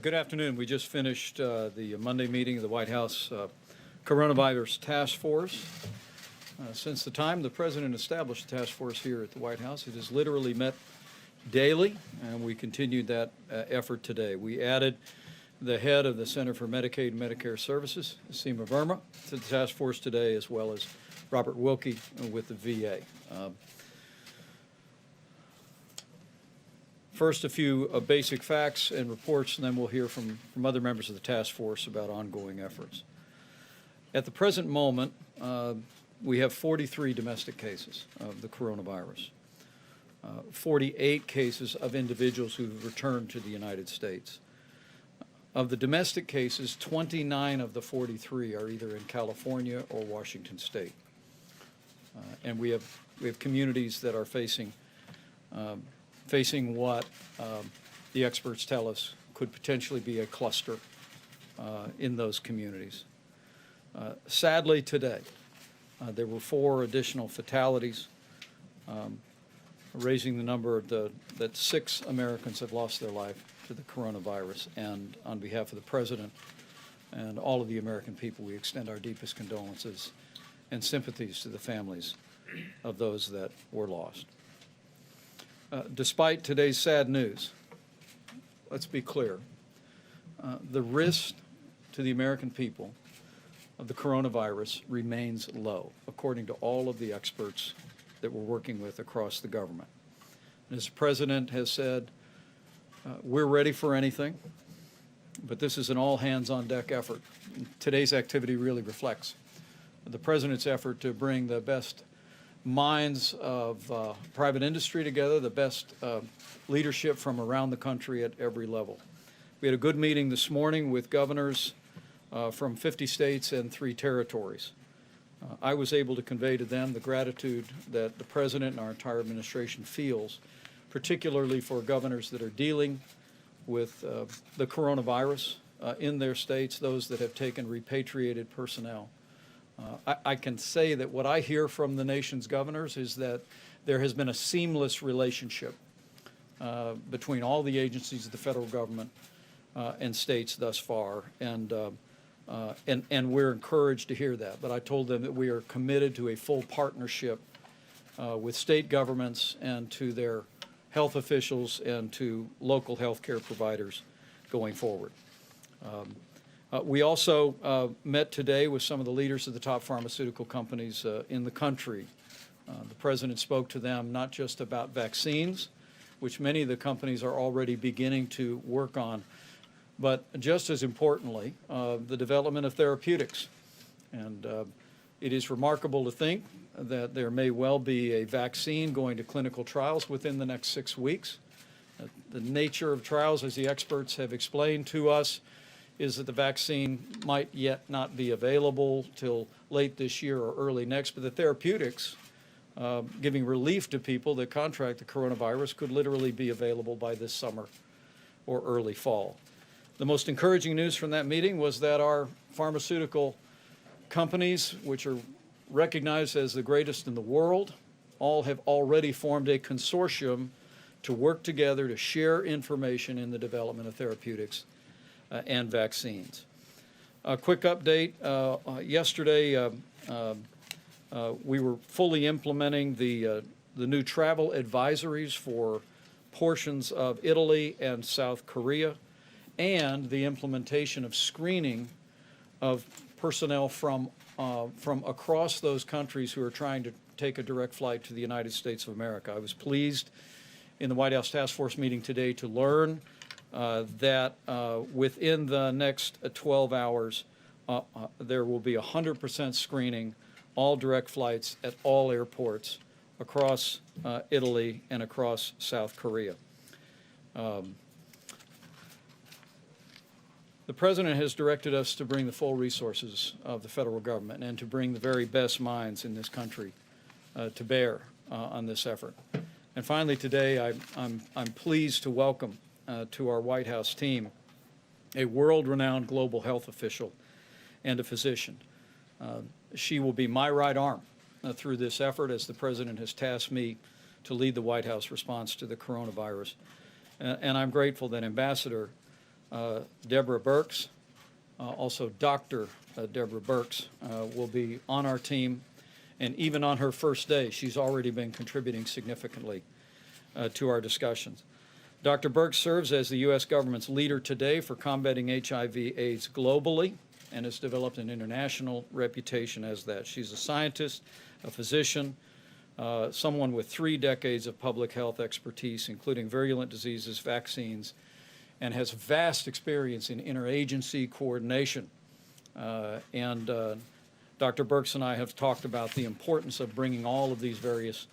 Good afternoon. We just finished the Monday meeting of the White House Coronavirus Task Force. Since the time the President established the task force here at the White House, it has literally met daily, and we continued that effort today. We added the head of the Center for Medicaid and Medicare Services, Seema Verma, to the task force today, as well as Robert Wilkie with the VA. First, a few basic facts and reports, and then we'll hear from other members of the task force about ongoing efforts. At the present moment, we have 43 domestic cases of the coronavirus, 48 cases of individuals who've returned to the United States. Of the domestic cases, 29 of the 43 are either in California or Washington State. And we have communities that are facing what the experts tell us could potentially be a cluster in those communities. Sadly, today, there were 4 additional fatalities, raising the number that 6 Americans have lost their life to the coronavirus. And on behalf of the President and all of the American people, we extend our deepest condolences and sympathies to the families of those that were lost. Despite today's sad news, let's be clear, the risk to the American people of the coronavirus remains low, according to all of the experts that we're working with across the government. And as the President has said, we're ready for anything, but this is an all-hands-on-deck effort. Today's activity really reflects the President's effort to bring the best minds of private industry together, the best leadership from around the country at every level. We had a good meeting this morning with governors from 50 states and 3 territories. I was able to convey to them the gratitude that the President and our entire administration feels, particularly for governors that are dealing with the coronavirus in their states, those that have taken repatriated personnel. I can say that what I hear from the nation's governors is that there has been a seamless relationship between all the agencies of the federal government and states thus far, and we're encouraged to hear that. But I told them that we are committed to a full partnership with state governments and to their health officials and to local health care providers going forward. We also met today with some of the leaders of the top pharmaceutical companies in the country. The President spoke to them not just about vaccines, which many of the companies are already beginning to work on, but just as importantly, the development of therapeutics. And it is remarkable to think that there may well be a vaccine going to clinical trials within the next 6 weeks. The nature of trials, as the experts have explained to us, is that the vaccine might yet not be available till late this year or early next, but the therapeutics, giving relief to people that contract the coronavirus, could literally be available by this summer or early fall. The most encouraging news from that meeting was that our pharmaceutical companies, which are recognized as the greatest in the world, all have already formed a consortium to work together to share information in the development of therapeutics and vaccines. A quick update, yesterday we were fully implementing the new travel advisories for portions of Italy and South Korea, and the implementation of screening of personnel from across those countries who are trying to take a direct flight to the United States of America. I was pleased in the White House Task Force meeting today to learn that within the next 12 hours, there will be 100% screening, all direct flights at all airports across Italy and across South Korea. The President has directed us to bring the full resources of the federal government and to bring the very best minds in this country to bear on this effort. And finally, today, I'm pleased to welcome to our White House team a world-renowned global health official and a physician. She will be my right arm through this effort, as the President has tasked me to lead the White House response to the coronavirus. And I'm grateful that Ambassador Deborah Birx, also Dr. Deborah Birx, will be on our team. And even on her first day, she's already been contributing significantly to our discussions. Dr. Birx serves as the U.S. government's leader today for combating HIV/AIDS globally and has developed an international reputation as that. She's a scientist, a physician, someone with 3 decades of public health expertise, including virulent diseases, vaccines, and has vast experience in interagency coordination. Dr. Birx and I have talked about the importance of bringing all of these various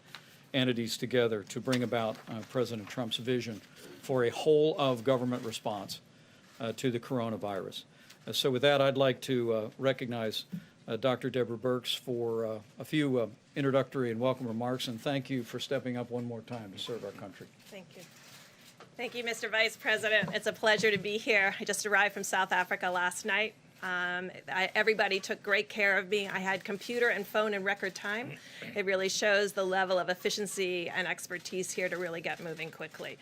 entities together to bring about President Trump's vision for a whole of government response to the coronavirus. So with that, I'd like to recognize Dr. Deborah Birx for a few introductory and welcome remarks, and thank you for stepping up one more time to serve our country. Thank you. Thank you, Mr. Vice President. It's a pleasure to be here. I just arrived from South Africa last night. Everybody took great care of me. I had computer and phone in record time. It really shows the level of efficiency and expertise here to really get moving quickly.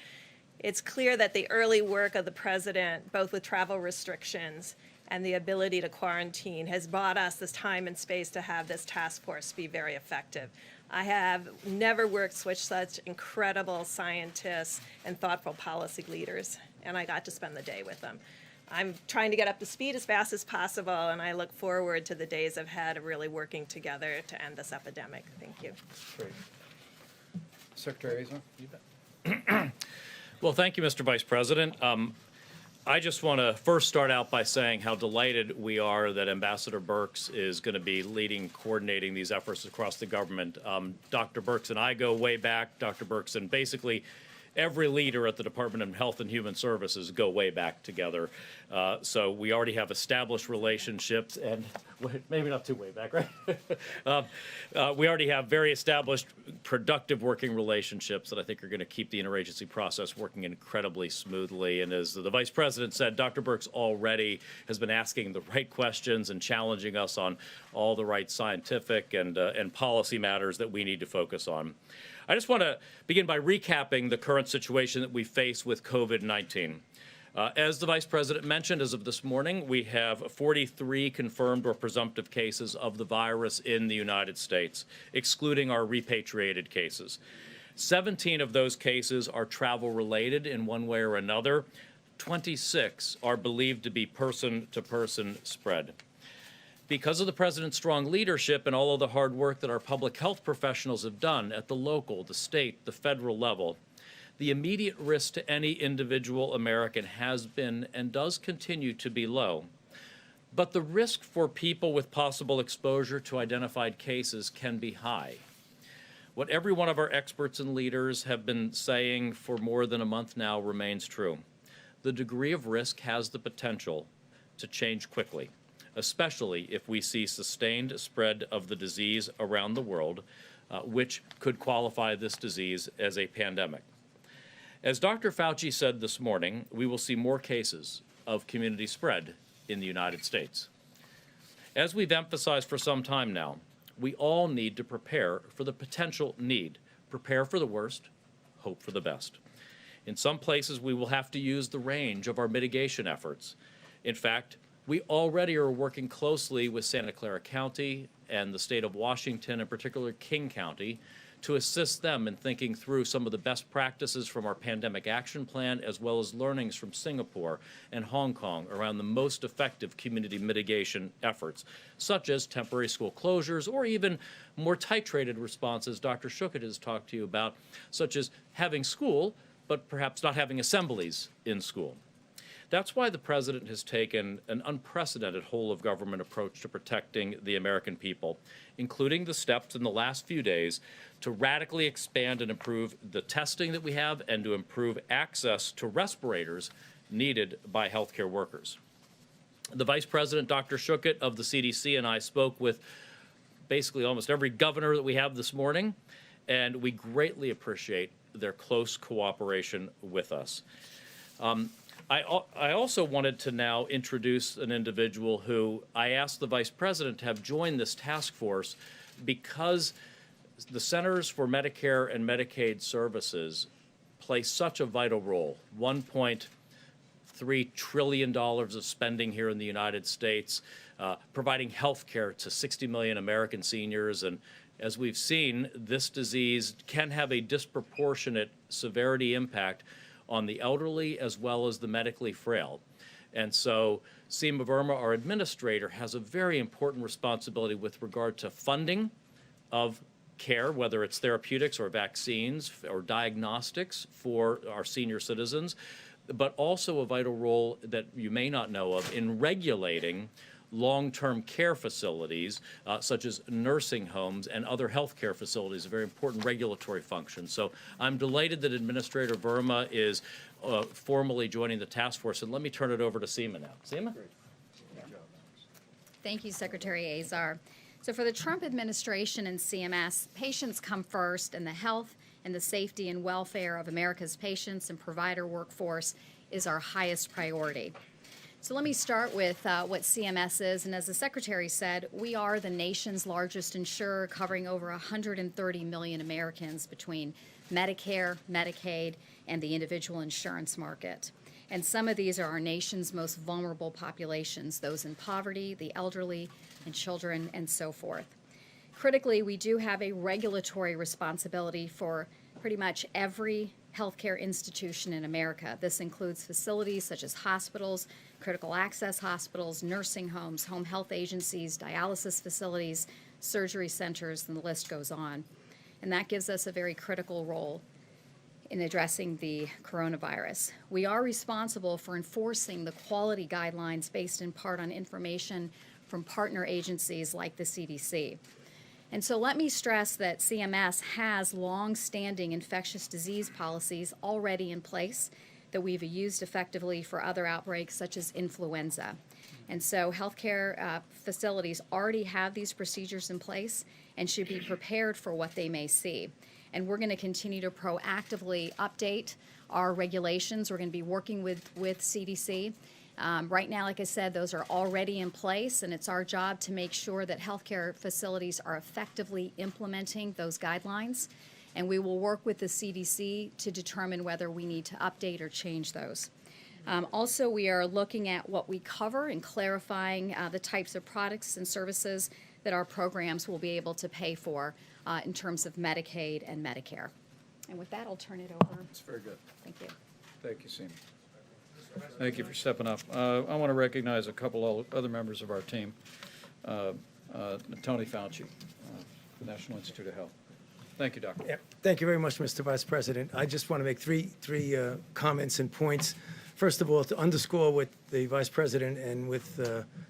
It's clear that the early work of the President, both with travel restrictions and the ability to quarantine, has bought us this time and space to have this task force be very effective. I have never worked with such incredible scientists and thoughtful policy leaders, and I got to spend the day with them. I'm trying to get up to speed as fast as possible, and I look forward to the days ahead of really working together to end this epidemic. Thank you. Great. Secretary Azar, you bet. Well, thank you, Mr. Vice President. I just want to first start out by saying how delighted we are that Ambassador Birx is going to be leading, coordinating these efforts across the government. Dr. Birx and I go way back. Dr. Birx and basically every leader at the Department of Health and Human Services go way back together. So we already have established relationships, and maybe not too way back, right? We already have very established, productive working relationships that I think are going to keep the interagency process working incredibly smoothly. And as the Vice President said, Dr. Birx already has been asking the right questions and challenging us on all the right scientific and policy matters that we need to focus on. I just want to begin by recapping the current situation that we face with COVID-19. As the Vice President mentioned, as of this morning, we have 43 confirmed or presumptive cases of the virus in the United States, excluding our repatriated cases. 17 of those cases are travel-related in one way or another. 26 are believed to be person-to-person spread. Because of the President's strong leadership and all of the hard work that our public health professionals have done at the local, the state, the federal level, the immediate risk to any individual American has been and does continue to be low. But the risk for people with possible exposure to identified cases can be high. What every one of our experts and leaders have been saying for more than a month now remains true. The degree of risk has the potential to change quickly, especially if we see sustained spread of the disease around the world, which could qualify this disease as a pandemic. As Dr. Fauci said this morning, we will see more cases of community spread in the United States. As we've emphasized for some time now, we all need to prepare for the potential need. Prepare for the worst, hope for the best. In some places, we will have to use the range of our mitigation efforts. In fact, we already are working closely with Santa Clara County and the state of Washington, in particular King County, to assist them in thinking through some of the best practices from our pandemic action plan, as well as learnings from Singapore and Hong Kong around the most effective community mitigation efforts, such as temporary school closures or even more titrated responses Dr. Schuchat has talked to you about, such as having school, but perhaps not having assemblies in school. That's why the President has taken an unprecedented whole-of-government approach to protecting the American people, including the steps in the last few days to radically expand and improve the testing that we have and to improve access to respirators needed by healthcare workers. The Vice President, Dr. Schuchat of the CDC, and I spoke with basically almost every governor that we have this morning, and we greatly appreciate their close cooperation with us. I also wanted to now introduce an individual who I asked the Vice President to have join this task force because the Centers for Medicare and Medicaid Services play such a vital role. $3 trillion of spending here in the United States, providing health care to 60 million American seniors. And as we've seen, this disease can have a disproportionate severity impact on the elderly as well as the medically frail. And so Seema Verma, our administrator, has a very important responsibility with regard to funding of care, whether it's therapeutics or vaccines or diagnostics for our senior citizens, but also a vital role that you may not know of in regulating long-term care facilities, such as nursing homes and other healthcare facilities, a very important regulatory function. So I'm delighted that Administrator Verma is formally joining the task force. And let me turn it over to Seema now. Seema? Thank you, Secretary Azar. So for the Trump administration and CMS, patients come first, and the health and the safety and welfare of America's patients and provider workforce is our highest priority. So let me start with what CMS is. And as the Secretary said, we are the nation's largest insurer, covering over 130 million Americans between Medicare, Medicaid, and the individual insurance market. And some of these are our nation's most vulnerable populations, those in poverty, the elderly, and children, and so forth. Critically, we do have a regulatory responsibility for pretty much every healthcare institution in America. This includes facilities such as hospitals, critical access hospitals, nursing homes, home health agencies, dialysis facilities, surgery centers, and the list goes on. And that gives us a very critical role in addressing the coronavirus. We are responsible for enforcing the quality guidelines based in part on information from partner agencies like the CDC. And so let me stress that CMS has long-standing infectious disease policies already in place that we've used effectively for other outbreaks such as influenza. And so healthcare facilities already have these procedures in place and should be prepared for what they may see. And we're going to continue to proactively update our regulations. We're going to be working with CDC. Right now, like I said, those are already in place, and it's our job to make sure that healthcare facilities are effectively implementing those guidelines. And we will work with the CDC to determine whether we need to update or change those. Also, we are looking at what we cover and clarifying the types of products and services that our programs will be able to pay for in terms of Medicaid and Medicare. And with that, I'll turn it over. That's very good. Thank you. Thank you, Seema. Thank you for stepping up. I want to recognize a couple of other members of our team. Tony Fauci, the National Institute of Health. Thank you, Doctor. Yeah, thank you very much, Mr. Vice President. I just want to make three comments and points. First of all, to underscore what the Vice President and with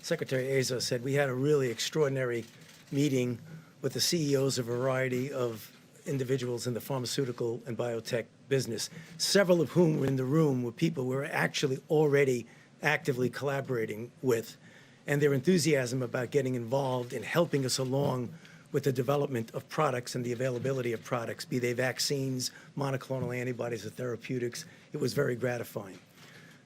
Secretary Azar said, we had a really extraordinary meeting with the CEOs of a variety of individuals in the pharmaceutical and biotech business, several of whom were in the room were people we were actually already actively collaborating with, and their enthusiasm about getting involved in helping us along with the development of products and the availability of products, be they vaccines, monoclonal antibodies, or therapeutics. It was very gratifying.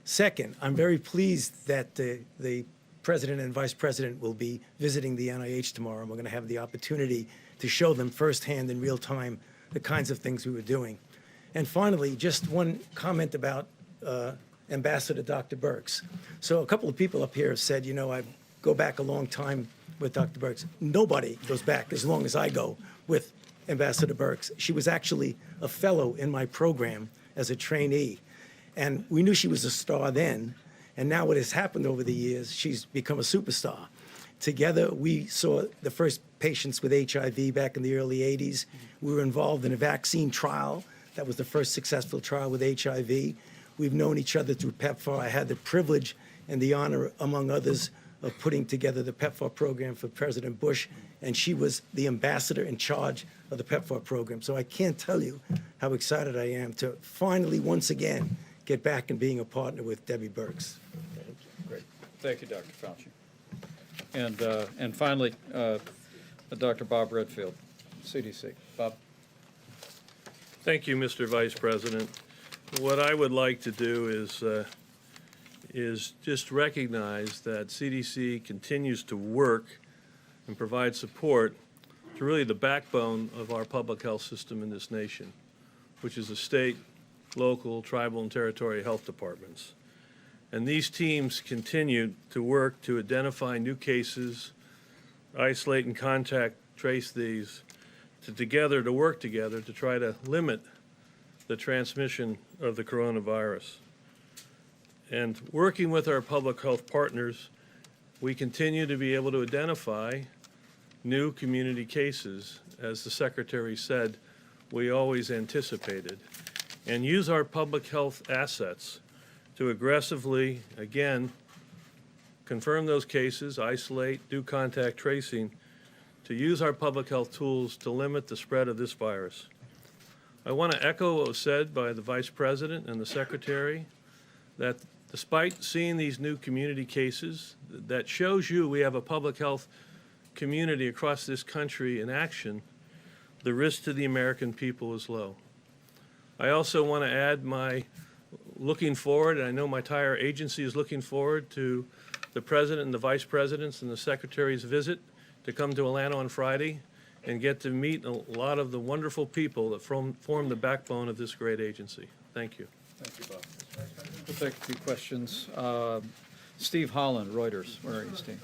Second, I'm very pleased that the President and Vice President will be visiting the NIH tomorrow, and we're going to have the opportunity to show them firsthand in real time the kinds of things we were doing. And finally, just one comment about Ambassador Dr. Birx. So a couple of people up here have said, you know, I go back a long time with Dr. Birx. Nobody goes back as long as I go with Ambassador Birx. She was actually a fellow in my program as a trainee. And we knew she was a star then. And now what has happened over the years, she's become a superstar. Together, we saw the first patients with HIV back in the early 80s. We were involved in a vaccine trial. That was the first successful trial with HIV. We've known each other through PEPFAR. I had the privilege and the honor, among others, of putting together the PEPFAR program for President Bush, and she was the ambassador in charge of the PEPFAR program. So I can't tell you how excited I am to finally, once again, get back and being a partner with Debbie Birx. Great. Thank you, Dr. Fauci. And finally, Dr. Bob Redfield, CDC. Bob. Thank you, Mr. Vice President. What I would like to do is just recognize that CDC continues to work and provide support to really the backbone of our public health system in this nation, which is the state, local, tribal, and territorial health departments. And these teams continue to work to identify new cases, isolate and contact trace these, to work together to try to limit the transmission of the coronavirus. And working with our public health partners, we continue to be able to identify new community cases, as the Secretary said, we always anticipated, and use our public health assets to aggressively, again, confirm those cases, isolate, do contact tracing, to use our public health tools to limit the spread of this virus. I want to echo what was said by the Vice President and the Secretary, that despite seeing these new community cases, that shows you we have a public health community across this country in action, the risk to the American people is low. I also want to add my looking forward, and I know my entire agency is looking forward to the President and the Vice President's and the Secretary's visit to come to Atlanta on Friday and get to meet a lot of the wonderful people that form the backbone of this great agency. Thank you. Thank you, Bob. We'll take a few questions. Steve Holland, Reuters. Where are you, Steve?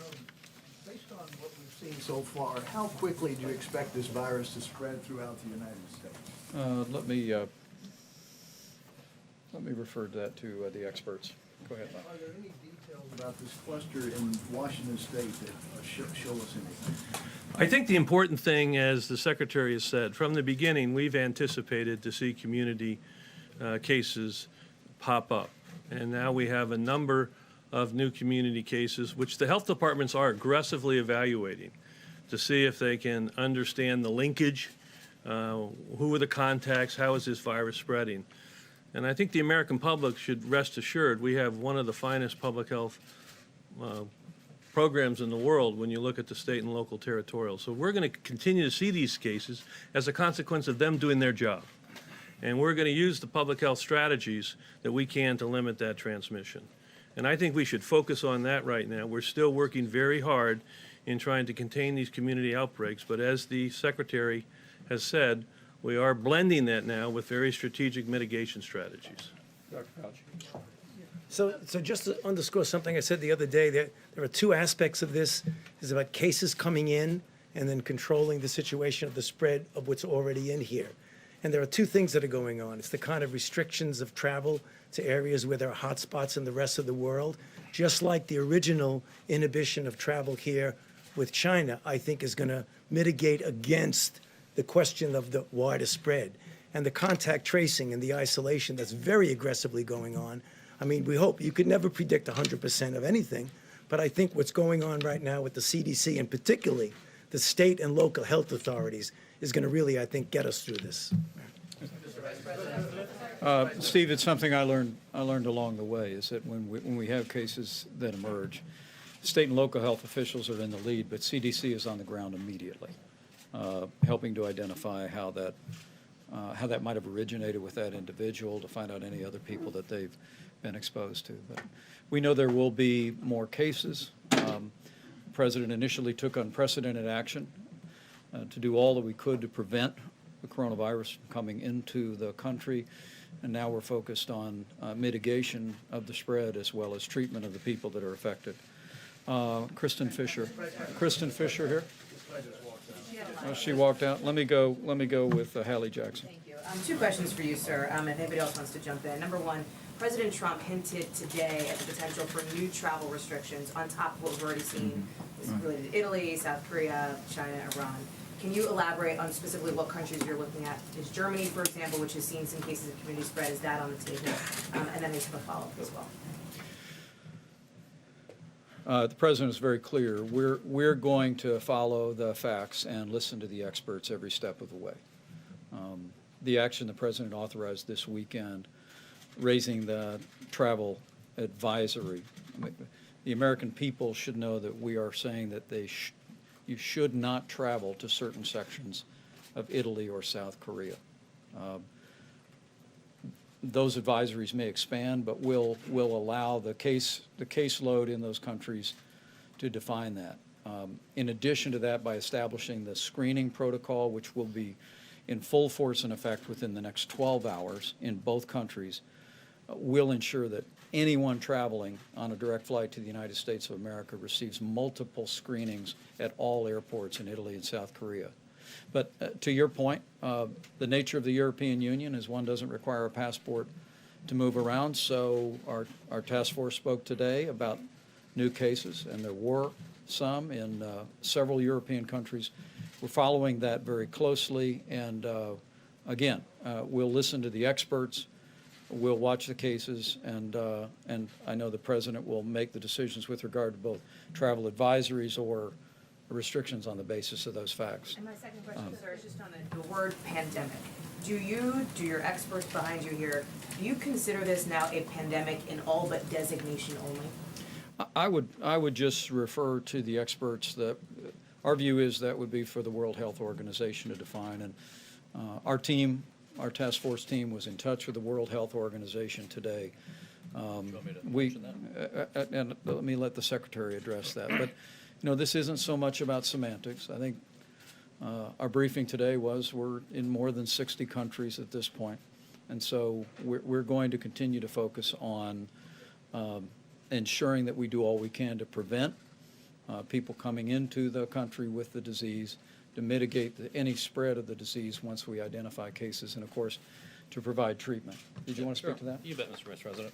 Based on what we've seen so far, how quickly do you expect this virus to spread throughout the United States? Let me refer that to the experts. Go ahead, Bob. Are there any details about this cluster in Washington State that show us anything? I think the important thing, as the Secretary has said, from the beginning, we've anticipated to see community cases pop up. And now we have a number of new community cases, which the health departments are aggressively evaluating to see if they can understand the linkage, who are the contacts, how is this virus spreading. And I think the American public should rest assured we have one of the finest public health programs in the world when you look at the state and local territorial. So we're going to continue to see these cases as a consequence of them doing their job. And we're going to use the public health strategies that we can to limit that transmission. And I think we should focus on that right now. We're still working very hard in trying to contain these community outbreaks, but as the Secretary has said, we are blending that now with very strategic mitigation strategies. Dr. Fauci. So just to underscore something I said the other day, there are two aspects of this. It's about cases coming in and then controlling the situation of the spread of what's already in here. And there are two things that are going on. It's the kind of restrictions of travel to areas where there are hotspots in the rest of the world, just like the original inhibition of travel here with China, I think is going to mitigate against the question of the wider spread. And the contact tracing and the isolation that's very aggressively going on. I mean, we hope. You could never predict 100% of anything, but I think what's going on right now with the CDC and particularly the state and local health authorities is going to really, I think, get us through this. Steve, it's something I learned along the way, is that when we have cases that emerge, state and local health officials are in the lead, but CDC is on the ground immediately, helping to identify how that might have originated with that individual, to find out any other people that they've been exposed to. But we know there will be more cases. The President initially took unprecedented action to do all that we could to prevent the coronavirus from coming into the country. And now we're focused on mitigation of the spread as well as treatment of the people that are affected. Kristen Fisher. Kristen Fisher here? Oh, she walked out. Let me go with Hallie Jackson. Thank you. Two questions for you, sir, if anybody else wants to jump in. Number one, President Trump hinted today at the potential for new travel restrictions on top of what we've already seen related to Italy, South Korea, China, Iran. Can you elaborate on specifically what countries you're looking at? Is Germany, for example, which has seen some cases of community spread, is that on the table? And then I have a follow-up as well. The President is very clear. We're going to follow the facts and listen to the experts every step of the way. The action the President authorized this weekend, raising the travel advisory, the American people should know that we are saying that you should not travel to certain sections of Italy or South Korea. Those advisories may expand, but will allow the caseload in those countries to define that. In addition to that, by establishing the screening protocol, which will be in full force and effect within the next 12 hours in both countries, we'll ensure that anyone traveling on a direct flight to the United States of America receives multiple screenings at all airports in Italy and South Korea. But to your point, the nature of the European Union is one doesn't require a passport to move around, so our task force spoke today about new cases, and there were some in several European countries. We're following that very closely, and again, we'll listen to the experts, we'll watch the cases, and I know the President will make the decisions with regard to both travel advisories or restrictions on the basis of those facts. And my second question, sir, is just on the word pandemic. Do your experts behind you here, do you consider this now a pandemic in all but designation only? I would just refer to the experts that, our view is that would be for the World Health Organization to define. And our team, our task force team was in touch with the World Health Organization today. Do you want me to mention that? And let me let the Secretary address that. But, you know, this isn't so much about semantics. I think our briefing today was we're in more than 60 countries at this point. And so we're going to continue to focus on ensuring that we do all we can to prevent people coming into the country with the disease, to mitigate any spread of the disease once we identify cases, and of course, to provide treatment. Did you want to speak to that? You bet, Mr. Vice President.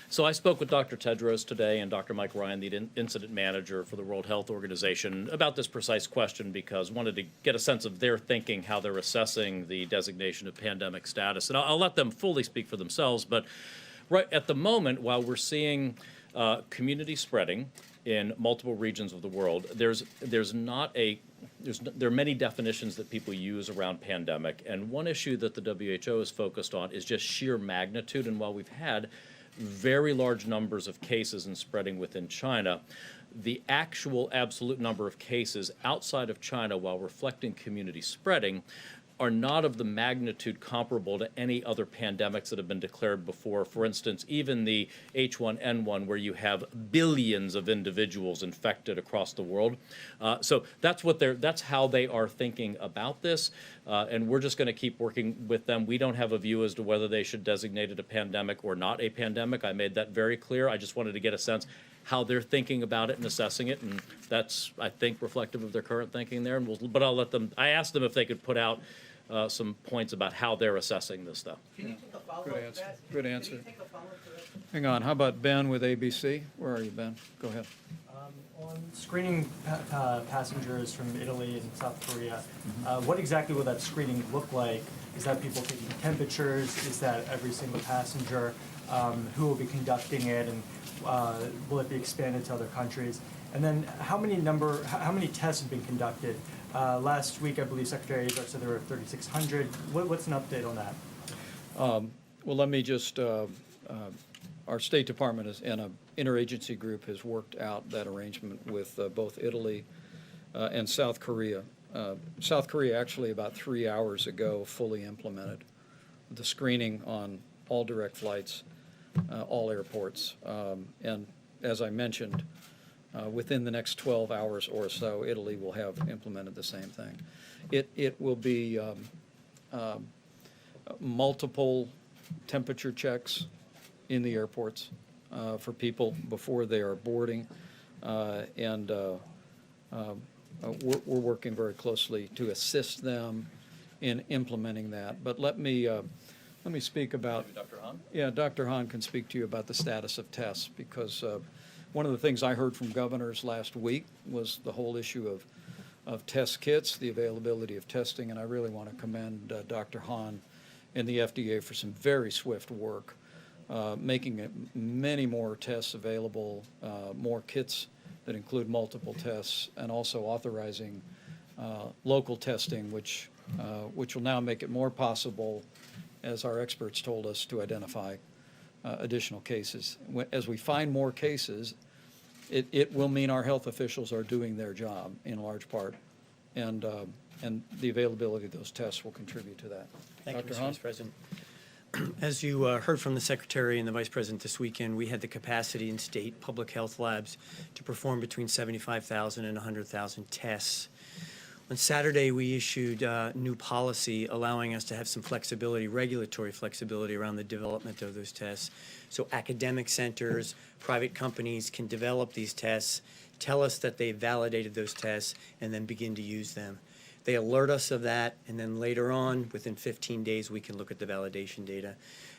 So I spoke with Dr. Tedros today and Dr. Mike Ryan, the incident manager for the World Health Organization, about this precise question because wanted to get a sense of their thinking, how they're assessing the designation of pandemic status. And I'll let them fully speak for themselves, but right at the moment, while we're seeing community spreading in multiple regions of the world, there are many definitions that people use around pandemic, and one issue that the WHO is focused on is just sheer magnitude. And while we've had very large numbers of cases and spreading within China, the actual absolute number of cases outside of China, while reflecting community spreading, are not of the magnitude comparable to any other pandemics that have been declared before. For instance, even the H1N1, where you have billions of individuals infected across the world. So that's how they are thinking about this, and we're just going to keep working with them. We don't have a view as to whether they should designate it a pandemic or not a pandemic. I made that very clear. I just wanted to get a sense how they're thinking about it and assessing it, and that's, I think, reflective of their current thinking there. But I'll let them. I asked them if they could put out some points about how they're assessing this stuff. Can you take a follow-up Good to answer. that? Good Can answer. you take a follow-up to that? Hang on, how about Ben with ABC? Where are you, Ben? Go ahead. On screening passengers from Italy and South Korea, what exactly will that screening look like? Is that people taking temperatures? Is that every single passenger? Who will be conducting it, and will it be expanded to other countries? And then how many tests have been conducted? Last week, I believe Secretary Azar said there were 3,600. What's an update on that? Well, let me just, our State Department and an interagency group has worked out that arrangement with both Italy and South Korea. South Korea actually about 3 hours ago fully implemented the screening on all direct flights, all airports. And as I mentioned, within the next 12 hours or so, Italy will have implemented the same thing. It will be multiple temperature checks in the airports for people before they are boarding, and we're working very closely to assist them in implementing that. But let me speak about. Maybe Dr. Hahn? Yeah, Dr. Hahn can speak to you about the status of tests, because one of the things I heard from governors last week was the whole issue of test kits, the availability of testing, and I really want to commend Dr. Hahn and the FDA for some very swift work, making many more tests available, more kits that include multiple tests, and also authorizing local testing, which will now make it more possible, as our experts told us, to identify additional cases. As we find more cases, it will mean our health officials are doing their job in large part, and the availability of those tests will contribute to that. Thank you, Dr. Mr. Hahn? Vice President. As you heard from the Secretary and the Vice President this weekend, we had the capacity in state public health labs to perform between 75,000 and 100,000 tests. On Saturday, we issued new policy allowing us to have some flexibility, regulatory flexibility around the development of those tests. So academic centers, private companies can develop these tests, tell us that they validated those tests, and then begin to use them. They alert us of that, and then later on, within 15 days, we can look at the validation data.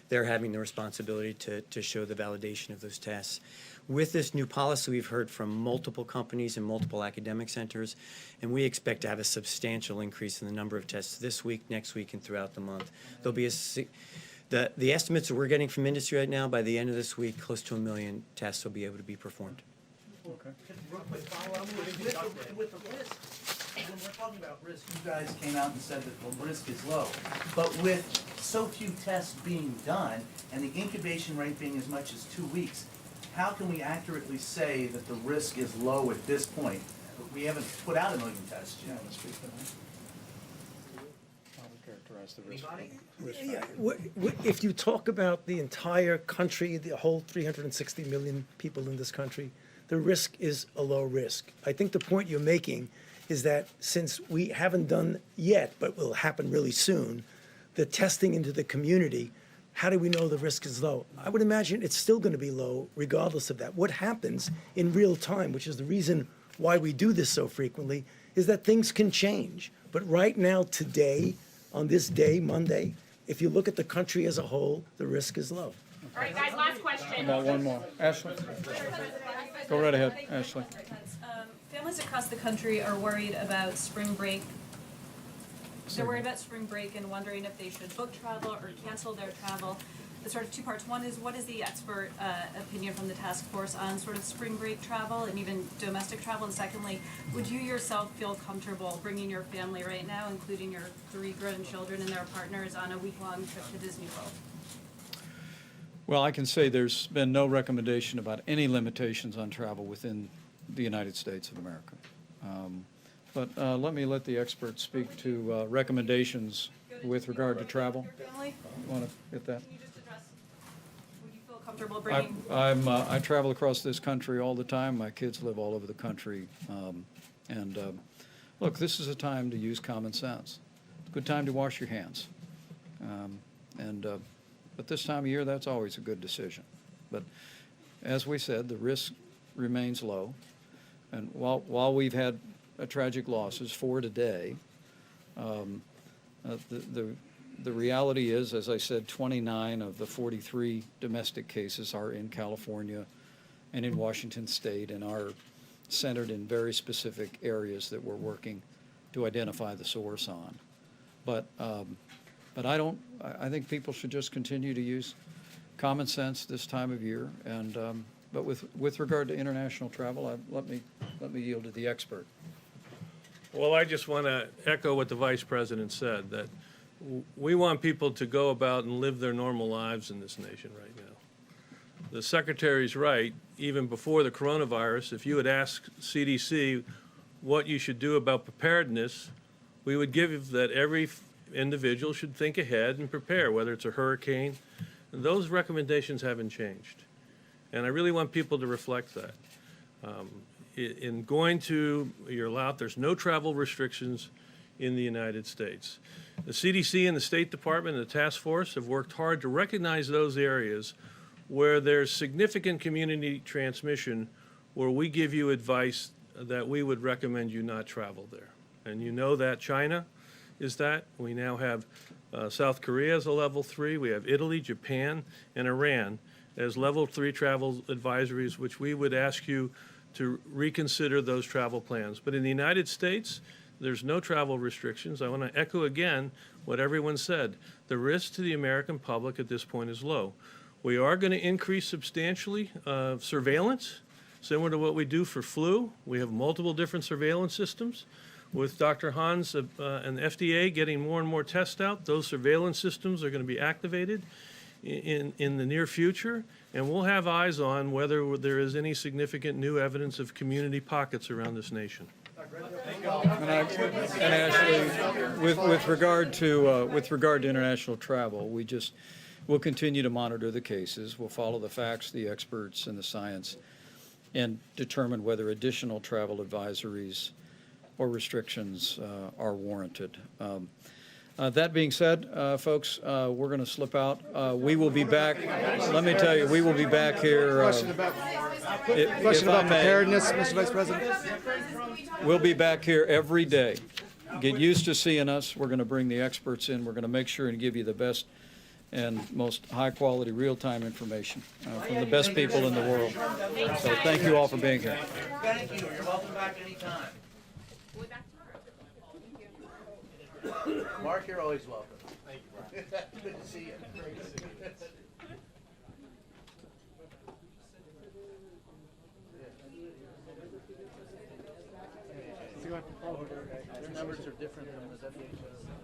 They're having the responsibility to show the validation of those tests. With this new policy, we've heard from multiple companies and multiple academic centers, and we expect to have a substantial increase in the number of tests this week, next week, and throughout the month. There'll be the estimates that we're getting from industry right now, by the end of this week, close to 1 million tests will be able to be performed. Real quick follow-up. With the risk, when we're talking about risk, you guys came out and said that the risk is low. But with so few tests being done and the incubation rate being as much as 2 weeks, how can we accurately say that the risk is low at this point? We haven't put out 1 million tests yet. How would characterize the risk? Anybody? Yeah, if you talk about the entire country, the whole 360 million people in this country, the risk is a low risk. I think the point you're making is that since we haven't done yet, but will happen really soon, the testing into the community, how do we know the risk is low? I would imagine it's still going to be low regardless of that. What happens in real time, which is the reason why we do this so frequently, is that things can change. But right now, today, on this day, Monday, if you look at the country as a whole, the risk is low. All right, guys, last question. About one more. Ashley? Go right ahead, Ashley. Families across the country are worried about spring break. They're worried about spring break and wondering if they should book travel or cancel their travel. It's sort of two parts. One is, what is the expert opinion from the task force on sort of spring break travel and even domestic travel? And secondly, would you yourself feel comfortable bringing your family right now, including your 3 grown children and their partners, on a week-long trip to Disney World? Well, I can say there's been no recommendation about any limitations on travel within the United States of America. But let the experts speak to recommendations with regard to travel. Your family? Want to get that? Can you just address, would you feel comfortable bringing? I travel across this country all the time. My kids live all over the country. Look, this is a time to use common sense. It's a good time to wash your hands. But this time of year, that's always a good decision. But as we said, the risk remains low. And while we've had tragic losses, 4 today, the reality is, as I said, 29 of the 43 domestic cases are in California and in Washington State and are centered in very specific areas that we're working to identify the source on. But I think people should just continue to use common sense this time of year. But with regard to international travel, let me yield to the expert. Well, I just want to echo what the Vice President said, that we want people to go about and live their normal lives in this nation right now. The Secretary's right. Even before the coronavirus, if you had asked CDC what you should do about preparedness, we would give that every individual should think ahead and prepare, whether it's a hurricane. And those recommendations haven't changed. And I really want people to reflect that. In going to, you're allowed, there's no travel restrictions in the United States. The CDC and the State Department and the task force have worked hard to recognize those areas where there's significant community transmission, where we give you advice that we would recommend you not travel there. And you know that China is that. We now have South Korea as a level 3. We have Italy, Japan, and Iran as level 3 travel advisories, which we would ask you to reconsider those travel plans. But in the United States, there's no travel restrictions. I want to echo again what everyone said. The risk to the American public at this point is low. We are going to increase substantially surveillance, similar to what we do for flu. We have multiple different surveillance systems. With Dr. Hans and the FDA getting more and more tests out, those surveillance systems are going to be activated in the near future, and we'll have eyes on whether there is any significant new evidence of community pockets around this nation. And actually, with regard to international travel, we'll continue to monitor the cases. We'll follow the facts, the experts, and the science, and determine whether additional travel advisories or restrictions are warranted. That being said, folks, we're going to slip out. We will be back. Let me tell you, we will be back here. Question about preparedness, Mr. Vice President. We'll be back here every day. Get used to seeing us. We're going to bring the experts in. We're going to make sure and give you the best and most high-quality, real-time information from the best people in the world. So thank you all for being here. Thank you. You're welcome back anytime. Mark, you're always welcome. Thank you, Mark. Good to see you. Their numbers are different than the WHO.